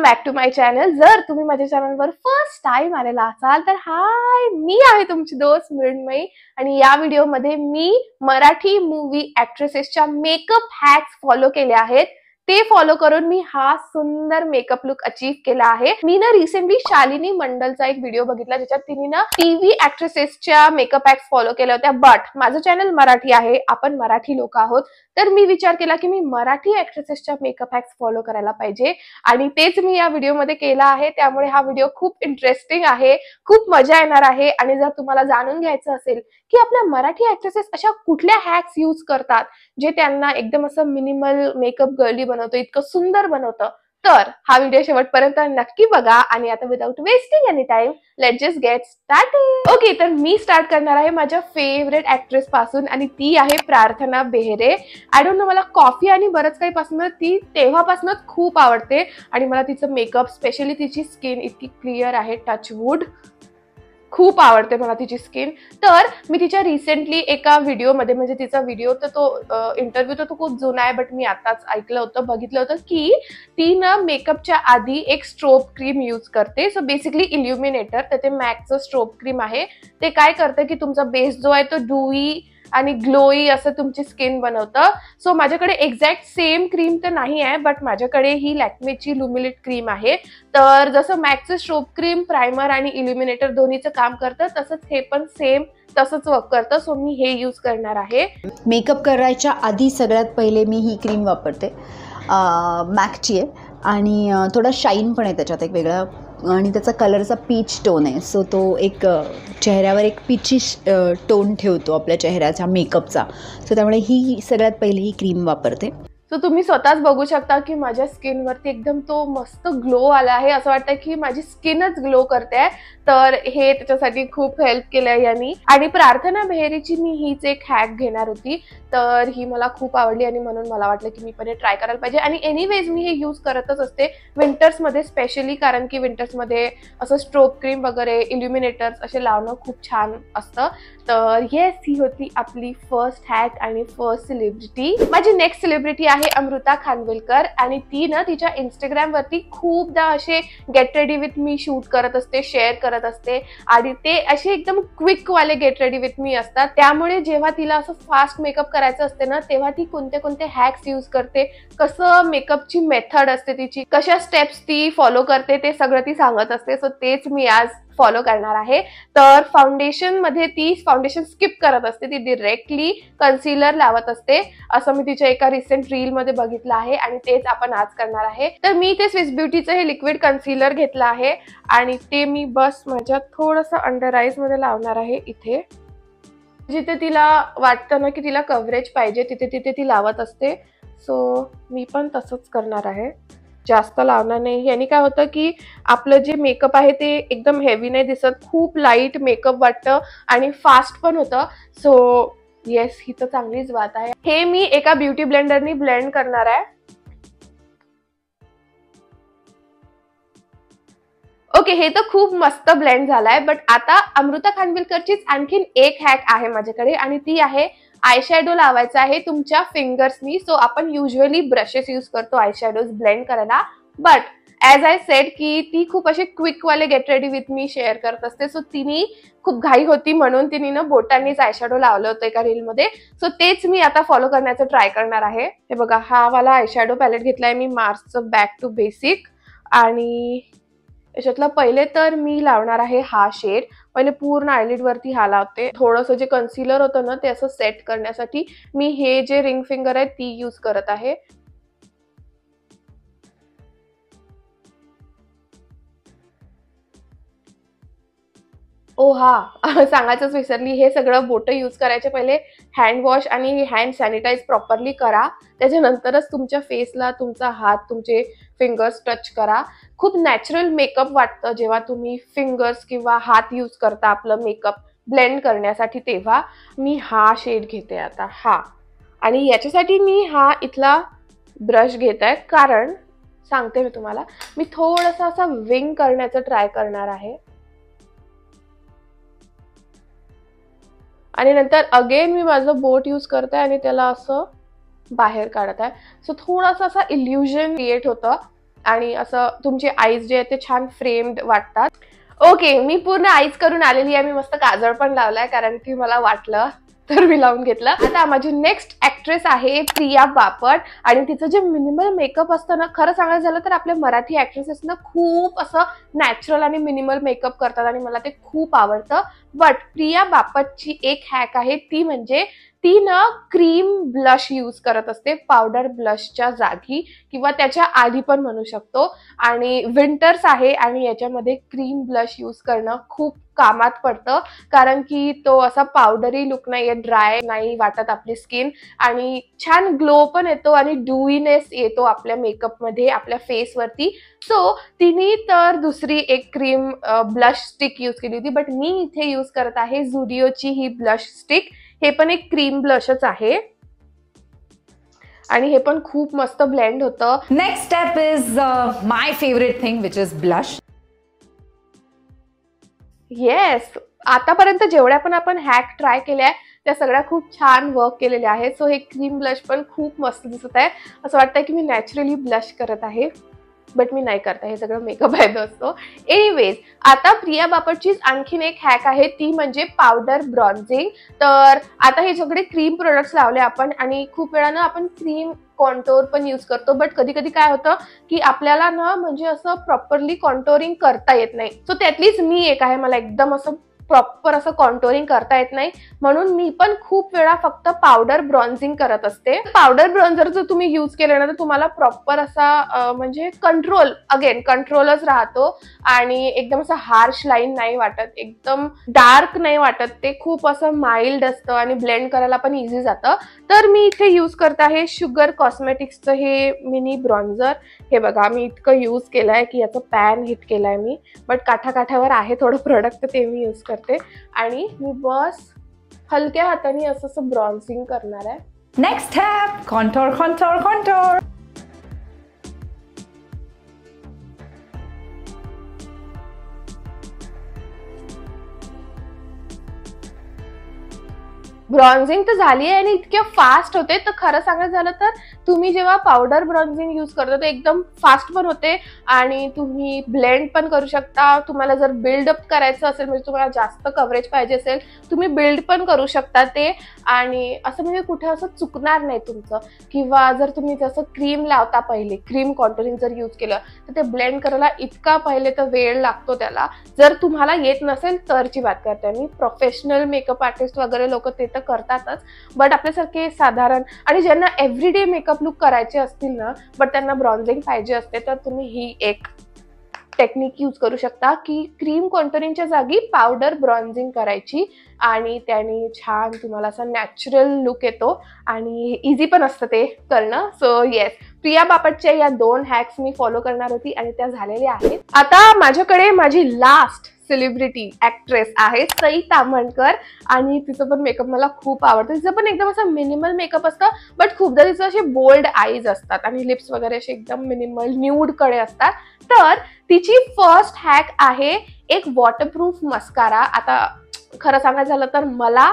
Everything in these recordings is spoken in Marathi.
Back to my channel. जर तुम्ही माझ्या चॅनलवर फर्स्ट टाइम आलेला असाल तर हाय, मी आहे तुमची दोस्त मृण्मयी आणि या व्हिडिओमध्ये मी मराठी मूवी ऍक्ट्रेसेसच्या मेकअप हॅक्स फॉलो केले आहेत। ते फॉलो करून मी हा सुंदर मेकअप लुक अचीव केला आहे। मी ना रिसेंटली शालिनी मंडलचा एक व्हिडिओ बघितला ज्याच्यात तिने ना टीव्ही ऍक्ट्रेसेसच्या मेकअप हॅक्स फॉलो केल्या होत्या। बट माझं चॅनल मराठी आहे, आपण मराठी लोक आहोत, तर मी विचार केला की मी मराठी ऍक्ट्रेसेसच्या मेकअप हॅक्स फॉलो करायला पाहिजे आणि तेच मी या व्हिडिओमध्ये केला आहे। त्यामुळे हा व्हिडिओ खूप इंटरेस्टिंग आहे, खूप मजा येणार आहे। आणि जर तुम्हाला जाणून घ्यायचं असेल की आपल्या मराठी ऍक्ट्रेसेस अशा कुठल्या हॅक्स यूज करतात जे त्यांना एकदम असं मिनिमल मेकअप गर्ली बनवतं, इतकं सुंदर बनवतं, तर हा व्हिडिओ शेवटपर्यंत नक्की बघा। आणि आता without wasting any time let's just get started. Okay, तर मी स्टार्ट करणार आहे माझ्या फेवरेट ऍक्ट्रेस पासून आणि ती आहे प्रार्थना बेहरे। आय डोंट नो, मला कॉफी आणि बरंच काही पासून ती तेव्हापासूनच खूप आवडते आणि मला तिचं मेकअप, स्पेशली तिची स्किन इतकी क्लिअर आहे, टचवूड, खूप आवडते मला तिची स्किन। तर मी तिच्या रिसेंटली एका व्हिडिओमध्ये, म्हणजे तिचा व्हिडिओ तर तो इंटरव्ह्यू तर तो खूप जुना आहे, बट मी आताच ऐकलं होतं, बघितलं होतं की ती ना मेकअपच्या आधी एक स्ट्रोब क्रीम यूज करते। सो बेसिकली इल्युमिनेटर, तर ते मॅकचं स्ट्रोब क्रीम आहे। ते काय करतं की तुमचा बेस जो आहे तो ड्यूई आणि ग्लोई असं तुमची स्किन बनवतं। सो माझ्याकडे एक्झॅक्ट सेम क्रीम तर नाही आहे, बट माझ्याकडे ही लॅक्मेची लुमिलिट क्रीम आहे। तर जसं मॅकचं स्ट्रोब क्रीम प्रायमर आणि इल्युमिनेटर दोन्हीचं काम करतं, तसंच हे पण सेम तसंच वर्क करतं। सो मी हे यूज करणार आहे। मेकअप करायच्या आधी सगळ्यात पहिले मी ही क्रीम वापरते, मॅकची आहे आणि थोडा शाईन पण आहे त्याच्यात एक वेगळा, आणि त्याचा कलरचा पीच टोन आहे। सो तो एक चेहऱ्यावर एक पीचिश टोन ठेवतो आपल्या चेहऱ्याच्या मेकअपचा। सो त्यामुळे ही सगळ्यात पहिली ही क्रीम वापरते। सो तुम्ही स्वतःच बघू शकता की माझ्या स्किनवरती एकदम तो मस्त ग्लो आला आहे, असं वाटतं की माझी स्किनच ग्लो करते। तर हे त्याच्यासाठी खूप हेल्प केलंय यांनी। आणि प्रार्थना बेहरेची मी हीच एक हॅक घेणार होती, तर ही मला खूप आवडली आणि म्हणून मला वाटलं की मी पण हे ट्राय करायला पाहिजे। आणि एनिवेज मी हे यूज करतच असते विंटर्समध्ये स्पेशली, कारण की विंटर्समध्ये असं स्ट्रोब क्रीम वगैरे इल्युमिनेटर्स असे लावणं खूप छान असतं। तर येस, ही होती आपली फर्स्ट हॅक आणि फर्स्ट सेलिब्रिटी। माझी नेक्स्ट सेलिब्रिटी आहे अमृता खानविलकर आणि ती ना तिच्या इंस्टाग्राम वरती खूपदा असे get ready with me shoot करत असते, शेअर करत असते आणि ते असे एकदम क्विक वाले गेट रेडी विथ मी असतात। त्यामुळे जेव्हा तिला असं फास्ट मेकअप करायचं असते ना, तेव्हा ती कोणते कोणते हॅक्स यूज करते, कसं मेकअपची मेथड असते तिची, कशा स्टेप्स ती फॉलो करते, ते सगळं ती सांगत असते। सो तेच मी आज फॉलो करणार आहे। तर फाउंडेशन मध्ये ती फाउंडेशन स्किप करत असते, ती डायरेक्टली कन्सिलर लावत असते, असं मी तिच्या एका रिसेंट रील मध्ये बघितलं आहे आणि तेच आपण आज करणार आहे। तर मी ते स्विस ब्युटीचं हे लिक्विड कन्सिलर घेतलं आहे आणि ते मी बस माझ्या थोडंसं अंडर आईज मध्ये लावणार आहे। इथे जिथे तिला वाटतं ना की तिला कव्हरेज पाहिजे तिथे तिथे ती लावत असते। सो मी पण तसंच करणार आहे, जास्त लावणार नाही। याने काय होतं की आपलं जे मेकअप आहे ते एकदम हेवी नाही दिसत, खूप लाईट मेकअप वाटतं आणि फास्ट पण होतं। सो येस, ही तर चांगलीच बात आहे। हे मी एका ब्युटी ब्लेंडरनी ब्लेंड करणार आहे। ओके, हे तर खूप मस्त ब्लेंड झालाय, बट आता अमृता खानविलकरचीच आणखीन एक हॅक आहे माझ्याकडे आणि ती आहे आयशॅडो लावायचा आहे तुमच्या फिंगर्सनी। सो आपण युजली ब्रशेस यूज करतो आयशॅडोज ब्लेंड करायला, बट ॲज आय सेड की ती खूप असे क्विक वाले get ready with me share करत असते। सो तिने खूप घाई होती म्हणून तिने ना बोटांनीच आयशॅडो लावलं होतं एका रीलमध्ये। सो तेच मी आता फॉलो करण्याचं ट्राय करणार आहे। हे बघा, हा वाला आयशॅडो पॅलेट घेतलाय मी मार्सचं बॅक टू बेसिक आणि याच्यातला पहिले तर मी लावणार आहे हा शेड। पहिले पूर्ण आयलिड वरती हा लावते, थोडंसं जे कन्सिलर होतं ना ते असं सेट करण्यासाठी मी हे जे रिंग फिंगर आहे ती यूज करत आहे। ओ हा, सांगायचंच विसरली, हे सगळं बोटं यूज करायचे पहिले हँड वॉश आणि हँड सॅनिटाईज प्रॉपरली करा, त्याच्यानंतरच तुमच्या फेसला तुमचा हात, तुमचे फिंगर्स टच करा। खूप नॅचरल मेकअप वाटतं जेव्हा तुम्ही फिंगर्स किंवा हात यूज करता आपलं मेकअप ब्लेंड करण्यासाठी। तेव्हा मी हा शेड घेते आता, हा, आणि याच्यासाठी मी हा इथला ब्रश घेत आहे, कारण सांगते मी तुम्हाला, मी थोडंसं असं विंग करण्याचं ट्राय करणार आहे आणि नंतर अगेन मी माझं बोट यूज करते आणि त्याला असं बाहेर काढत आहे। सो थोडासा असा इल्युजन क्रिएट होतं आणि असं तुमचे आईज जे आहेत ते छान फ्रेम्ड वाटतात. ओके, मी पूर्ण आईज करून आलेली आहे. मी मस्त काजळ पण लावलाय कारण की मला वाटलं तर मी लावून घेतलं. आता माझी नेक्स्ट ऍक्ट्रेस आहे प्रिया बापट आणि तिचं जे मिनिमल मेकअप असतं ना, खरं सांगायचं झालं तर आपल्या मराठी ऍक्ट्रेसेस ना खूप असं नॅचरल आणि मिनिमल मेकअप करतात आणि मला ते खूप आवडतं. बट प्रिया बापटची एक हॅक आहे, ती म्हणजे ती ना क्रीम ब्लश यूज करत असते पावडर ब्लशच्या जागी किंवा त्याच्या आधी पण म्हणू शकतो. आणि विंटर्स आहे आणि याच्यामध्ये क्रीम ब्लश यूज करणं खूप कामात पडतं कारण की तो असा पावडरी लुक नाही, ड्राय नाही वाटत आपली स्किन आणि छान ग्लो पण येतो आणि ड्यूईनेस येतो आपल्या मेकअपमध्ये, आपल्या फेसवरती. सो तिने तर दुसरी एक क्रीम ब्लश स्टिक यूज केली होती, बट मी इथे यूज करत आहे झुडिओची ही ब्लश स्टिक. हे पण एक क्रीम ब्लशच आहे आणि हे पण खूप मस्त ब्लेंड होतं. Next step is my favourite thing which is blush. Yes, आतापर्यंत जेवढ्या पण आपण हॅक ट्राय केल्या त्या सगळ्या खूप छान वर्क केलेल्या आहेत. सो हे क्रीम ब्लश पण खूप मस्त दिसत आहे. असं वाटतंय की मी नॅचरली ब्लश करत आहे, बट मी नाही करता, हे सगळं मेकअप आहे दोस्तो. एनिवेज, आता प्रिया बापटचीच आणखीन एक हॅक आहे, ती म्हणजे पावडर ब्रॉन्झिंग. तर आता हे सगळे क्रीम प्रोडक्ट्स लावले आपण आणि खूप वेळा ना आपण क्रीम कॉन्टोर पण यूज करतो, बट कधी कधी काय होतं की आपल्याला ना म्हणजे असं प्रॉपरली कॉन्टोरिंग करता येत नाही. सो त्यातलीच मी एक आहे, मला एकदम असं प्रॉपर असं कॉन्टोरिंग करता येत नाही, म्हणून मी पण खूप वेळा फक्त पावडर ब्रॉन्झिंग करत असते. पावडर ब्रॉन्झर जर तुम्ही यूज केलं ना तर तुम्हाला प्रॉपर असा म्हणजे कंट्रोलच राहतो आणि एकदम असं हार्श लाईन नाही वाटत, एकदम डार्क नाही वाटत, ते खूप असं माइल्ड असतं आणि ब्लेंड करायला पण इझी जातं. तर मी इथे यूज करत आहे शुगर कॉस्मेटिक्सचं हे मिनी ब्रॉन्झर. हे बघा, मी इतकं यूज केलंय की याचं पॅन हिट केलाय मी, बट काठाकाठावर आहे थोडं प्रोडक्ट, तर ते मी यूज करते आणि मी बस हलक्या हाताने असं ब्रॉन्झिंग करणार आहे. Next step contour contour contour. Bronzing तर झाली आहे आणि इतक्या फास्ट होते, तर खरं सांगायचं झालं तर तुम्ही जेव्हा पावडर ब्रॉन्झिंग यूज करता ते एकदम फास्ट पण होते आणि तुम्ही ब्लेंड पण करू शकता. तुम्हाला जर बिल्डअप करायचं असेल, म्हणजे तुम्हाला जास्त कव्हरेज पाहिजे असेल, तुम्ही बिल्ड पण करू शकता ते आणि असं म्हणजे कुठे असं चुकणार नाही तुमचं. किंवा जर तुम्ही जसं क्रीम लावता पहिले, क्रीम कॉन्टोरिंग जर यूज केलं तर ते ब्लेंड करायला इतका पहिले तर वेळ लागतो त्याला. जर तुम्हाला येत नसेल तरची बात करते मी, प्रोफेशनल मेकअप आर्टिस्ट वगैरे लोक ते तर करतातच, बट आपल्यासारखे साधारण आणि ज्यांना एव्हरीडे मेकअप लुक करायचे असतील ना, बट त्यांना ब्रॉन्झिंग पाहिजे असते, तर तुम्ही ही एक टेक्निक यूज करू शकता की क्रीम कॉन्टोरिंगच्या जागी पावडर ब्रॉन्झिंग करायची आणि त्याने छान तुम्हाला असा नॅचरल लुक येतो आणि इझी पण असतं ते करणं. सो येस, प्रिया बापटच्या या 2 हॅक्स मी फॉलो करणार होती आणि त्या झालेल्या आहेत. आता माझ्याकडे माझी लास्ट सेलिब्रिटी ऍक्ट्रेस आहे सई ताम्हणकर आणि तिचं पण मेकअप मला खूप आवडतं. तिचं पण एकदम असं मिनिमल मेकअप असतं, बट खूपदा तिचं असे बोल्ड आईज असतात आणि लिप्स वगैरे असे एकदम मिनिमल न्यूड कडे असतात. तर तिची फर्स्ट हॅक आहे एक वॉटरप्रूफ मस्कारा. आता खरं सांगायचं झालं तर मला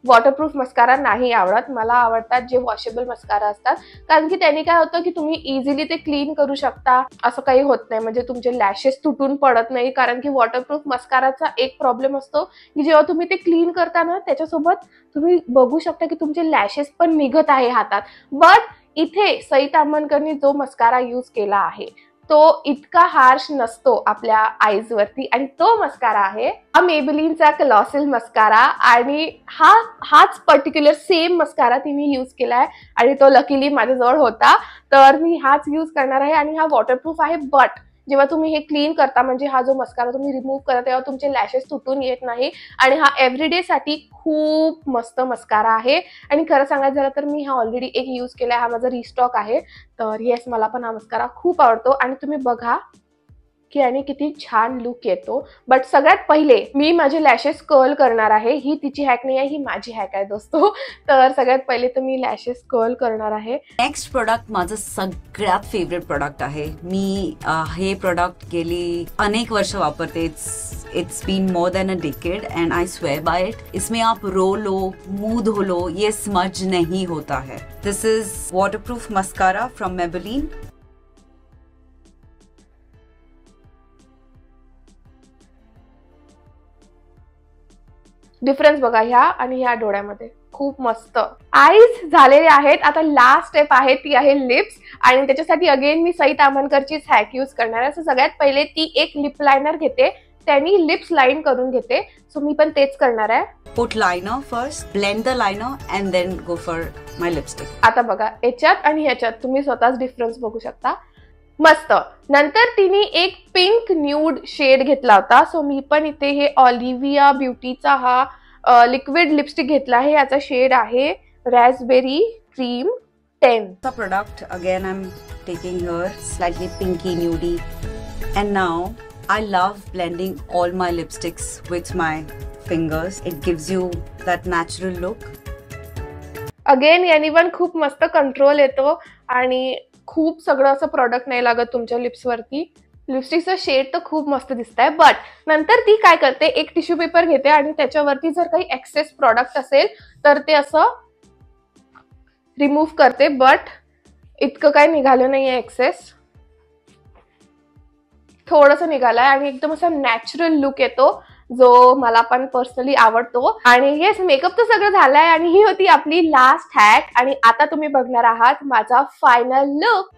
वॉटरप्रूफ मस्कारा नाही आवडत, मला आवडतात जे वॉशेबल मस्कारा असतात, कारण की त्यांनी काय होतं की तुम्ही इझिली ते क्लीन करू शकता, असं काही होत नाही, म्हणजे तुमचे लॅशेस तुटून पडत नाही. कारण की वॉटरप्रूफ मस्काराचा एक प्रॉब्लेम असतो की जेव्हा तुम्ही ते क्लीन करता ना, त्याच्यासोबत तुम्ही बघू शकता की तुमचे लॅशेस पण निघत आहे हातात. बट इथे सई ताम्हणकरनी जो मस्कारा यूज केला आहे तो इतका हार्श नसतो आपल्या आईज वरती आणि तो मस्कारा आहे हा मेबेलिनचा क्लॉसिल मस्कारा आणि हाच पर्टिक्युलर सेम मस्कारा तिने यूज केलाय आणि तो लकीली माझ्याजवळ होता, तर मी हाच यूज करणार आहे आणि हा वॉटरप्रूफ आहे. बट जेव्हा तुम्ही हे क्लीन करता, म्हणजे हा जो मस्कारा तुम्ही रिमूव्ह करता, तेव्हा तुमचे लॅशेस तुटून येत नाही आणि हा एव्हरीडे साठी खूप मस्त मस्कारा आहे. आणि खरं सांगायचं झालं तर मी हा ऑलरेडी एक यूज केलाय, हा माझा रिस्टॉक आहे. तर येस, मला पण हा मस्कारा खूप आवडतो आणि तुम्ही बघा की आणि किती छान लुक येतो. बट सगळ्यात पहिले मी माझे लॅशेस कर्ल करणार आहे. ही तिची हॅक नाही आहे, ही माझी हॅक आहे दोस्तो. तर सगळ्यात पहिले तर मी लॅशेस कर्ल करणार आहे. नेक्स्ट प्रोडक्ट माझं सगळ्यात फेवरेट प्रोडक्ट आहे. मी हे प्रोडक्ट गेली अनेक वर्ष वापरते. It's been more than a decade and I swear by it. इसमें आप रो लो, मुंह धो लो, ये स्मज नहीं होता है. This is waterproof mascara from Maybelline. Difference बघा ह्या आणि ह्या डोळ्यामध्ये, खूप मस्त. आईज झालेले आहेत. आता लास्ट स्टेप आहे ती आहे लिप्स, आणि त्याच्यासाठी अगेन मी सई तामणकरचीच हॅक यूज करणार आहे. सो सगळ्यात पहिले ती एक लिप लायनर घेते, त्यांनी लिप्स लाईन करून घेते. सो मी पण तेच करणार आहे. Put liner first, blend the liner and then go for my lipstick. आता बघा याच्यात आणि ह्याच्यात तुम्ही स्वतःच डिफरन्स बघू शकता. मस्त. नंतर तिने एक पिंक न्यूड शेड घेतला होता. सो मी पण इथे हे ऑलिव्हिया ब्युटीचा हा लिक्विड लिपस्टिक घेतला आहे. याचा शेड आहे Raspberry cream 10. The product again I'm taking here, slightly pinky nudie, and now I love blending all my lipsticks with my fingers. It gives you that natural look. Again याने पण खूप मस्त कंट्रोल येतो आणि खूप सगळं असं प्रोडक्ट नाही लागत तुमच्या लिप्सवरती. लिपस्टिकचं शेड तर खूप मस्त दिसत आहे. बट नंतर ती काय करते, एक टिश्यू पेपर घेते आणि त्याच्यावरती जर काही एक्सेस प्रोडक्ट असेल तर ते असं रिमूव्ह करते. बट इतकं काय निघालं नाहीये एक्सेस, थोडंसं निघालंय आणि एकदम असा नॅचरल लुक येतो जो मला पण पर्सनली आवडतो. आणि येस, मेकअप तर सगळं झालंय आणि ही होती आपली लास्ट हॅक. आणि आता तुम्ही बघणार आहात माझा फायनल लुक.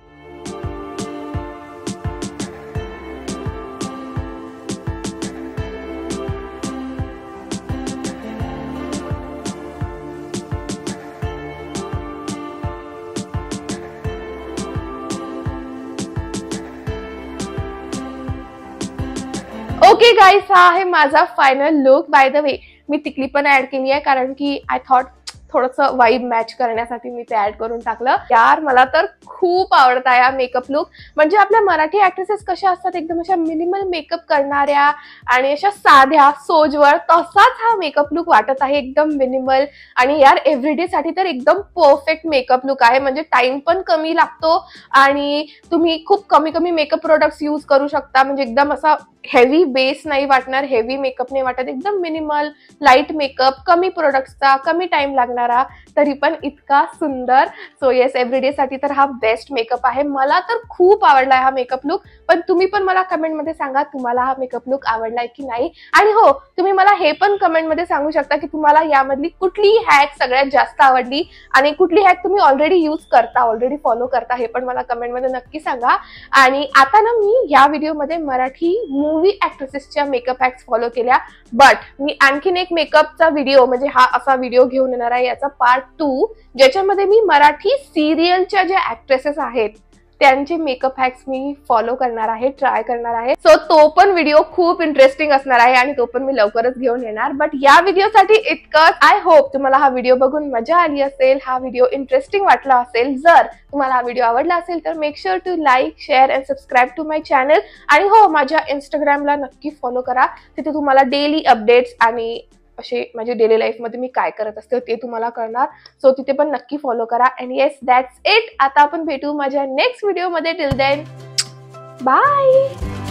ओके गाईस, हा आहे माझा final look. By the way मी टिकली पण ऍड केली आहे कारण की आय थॉट थोडंसं वाईब मॅच करण्यासाठी मी ते ऍड करून टाकलं. यार मला तर खूप आवडत आहे हा मेकअप लुक. म्हणजे आपल्या मराठी ऍक्ट्रेसेस कशा असतात एकदम अशा मिनिमल मेकअप करणाऱ्या आणि अशा साध्या सोजवळ, तसाच हा मेकअप लुक वाटत आहे. एकदम मिनिमल आणि यार एव्हरीडे साठी तर एकदम परफेक्ट मेकअप लुक आहे. म्हणजे टाइम पण कमी लागतो आणि तुम्ही खूप कमी कमी मेकअप प्रोडक्ट्स यूज करू शकता. म्हणजे एकदम असा हेवी बेस नाही वाटणार, हेवी मेकअप नाही वाटत, एकदम मिनिमल लाईट मेकअप, कमी प्रोडक्ट्सचा, कमी टाइम लागणारा, तरी पण इतका सुंदर. सो येस, एव्हरीडे साठी तर हा बेस्ट मेकअप आहे. मला तर खूप आवडलाय हा मेकअप लुक. पण तुम्ही पण मला कमेंटमध्ये सांगा तुम्हाला हा मेकअप लुक आवडलाय की नाही. आणि हो, तुम्ही मला हे पण कमेंटमध्ये सांगू शकता की तुम्हाला यामधली कुठली हॅक सगळ्यात जास्त आवडली आणि कुठली हॅक तुम्ही ऑलरेडी यूज करता, ऑलरेडी फॉलो करता, हे पण मला कमेंटमध्ये नक्की सांगा. आणि आता ना मी या व्हिडिओमध्ये मराठी मूवी ऍक्ट्रेसेसच्या मेकअप हॅक्स फॉलो केल्या. बट मी आणखीन एक मेकअपचा व्हिडिओ, म्हणजे हा असा व्हिडिओ घेऊन येणार आहे, याचा पार्ट 2, ज्याच्यामध्ये मी मराठी सिरियलच्या ज्या ऍक्ट्रेसेस आहेत त्यांचे मेकअप हॅक्स मी फॉलो करणार आहे, ट्राय करणार आहे. सो तो पण व्हिडिओ खूप इंटरेस्टिंग असणार आहे आणि तो पण मी लवकरच घेऊन येणार. बट या व्हिडिओसाठी इतकंच. आय होप तुम्हाला हा व्हिडिओ बघून मजा आली असेल, हा व्हिडिओ इंटरेस्टिंग वाटला असेल. जर तुम्हाला हा व्हिडिओ आवडला असेल तर make sure to like, share and subscribe to my channel. आणि हो, माझ्या इंस्टाग्रामला नक्की फॉलो करा. तिथे तुम्हाला डेली अपडेट्स आणि असे माझे डेली लाईफ मध्ये मी काय करत असते ते तुम्हाला कळणार. सो तिथे पण नक्की फॉलो करा. And yes, that's it. आता आपण भेटू माझ्या नेक्स्ट व्हिडिओ मध्ये. Till then, bye.